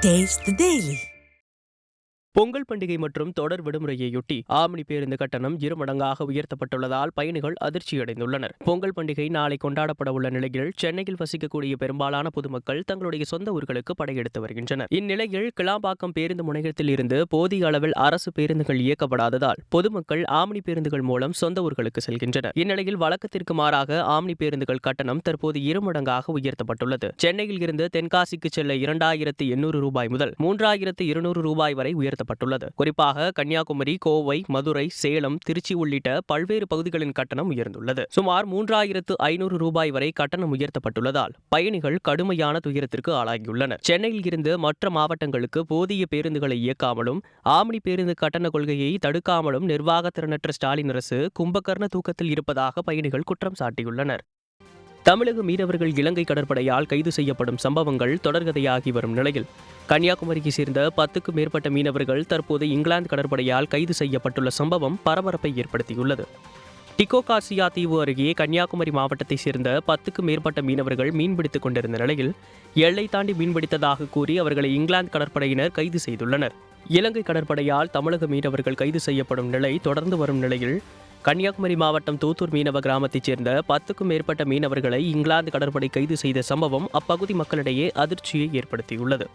Taste the Daily. Pongal பண்டிகை மற்றும் தொடர் விடுமுறையையொட்டி ஆம்னி பேருந்து கட்டணம் இருமடங்காக உயர்த்தப்பட்டுள்ளதால் பயணிகள் அதிர்ச்சியடைந்துள்ளனர். பொங்கல் பண்டிகை நாளை கொண்டாடப்பட உள்ள நிலையில் சென்னையில் வசிக்கக்கூடிய பெரும்பாலான பொதுமக்கள் தங்களுடைய சொந்த ஊர்களுக்கு படையெடுத்து வருகின்றனர். இந்நிலையில் கிளாம்பாக்கம் பேருந்து முனையத்தில் இருந்து போதிய அளவில் அரசு பேருந்துகள் இயக்கப்படாததால் பொதுமக்கள் ஆம்னி பேருந்துகள் மூலம் சொந்த ஊர்களுக்கு செல்கின்றனர். இந்நிலையில் வழக்கத்திற்கு மாறாக ஆம்னி பேருந்துகள் கட்டணம் தற்போது இருமடங்காக உயர்த்தப்பட்டுள்ளது. சென்னையில் இருந்து தென்காசிக்கு செல்ல 2800 ரூபாய் முதல் 3200 ரூபாய் வரை உயர்த்தப்பட்டுள்ளது. குறிப்பாக கன்னியாகுமரி, கோவை, மதுரை, சேலம், திருச்சி உள்ளிட்ட பல்வேறு பகுதிகளின் கட்டணம் உயர்ந்துள்ளது. சுமார் 3500 ரூபாய் வரை கட்டணம் உயர்த்தப்பட்டுள்ளதால் பயணிகள் கடுமையான துயரத்திற்கு ஆளாகியுள்ளனர். சென்னையில் இருந்து மற்ற மாவட்டங்களுக்கு போதிய பேருந்துகளை இயக்காமலும் ஆம்னி பேருந்து கட்டண கொள்கையை தடுக்காமலும் நிர்வாக திறனற்ற ஸ்டாலின் அரசு கும்பகர்ண தூக்கத்தில் இருப்பதாக பயணிகள் குற்றம் சாட்டியுள்ளனர். தமிழக மீனவர்கள் இலங்கை கடற்படையால் கைது செய்யப்படும் சம்பவங்கள் தொடர்கதையாகி வரும் நிலையில் கன்னியாகுமரியை சேர்ந்த 10க்கும் மேற்பட்ட மீனவர்கள் தற்போது இங்கிலாந்து கடற்படையால் கைது செய்யப்பட்டுள்ள சம்பவம் பரபரப்பை ஏற்படுத்தியுள்ளது. டிகோகாசியா தீவு அருகே கன்னியாகுமரி மாவட்டத்தைச் சேர்ந்த 10க்கும் மேற்பட்ட மீனவர்கள் மீன்பிடித்துக் கொண்டிருந்த நிலையில் எல்லை தாண்டி மீன்பிடித்ததாக கூறி அவர்களை இங்கிலாந்து கடற்படையினர் கைது செய்துள்ளனர். இலங்கை கடற்படையால் தமிழக மீனவர்கள் கைது செய்யப்படும் நிலை தொடர்ந்து வரும் நிலையில் கன்னியாகுமரி மாவட்டம் தூத்தூர் மீனவ கிராமத்தைச் சேர்ந்த 10க்கும் மேற்பட்ட மீனவர்களை இங்கிலாந்து கடற்படை கைது செய்த சம்பவம் அப்பகுதி மக்களிடையே அதிர்ச்சியை ஏற்படுத்தியுள்ளது.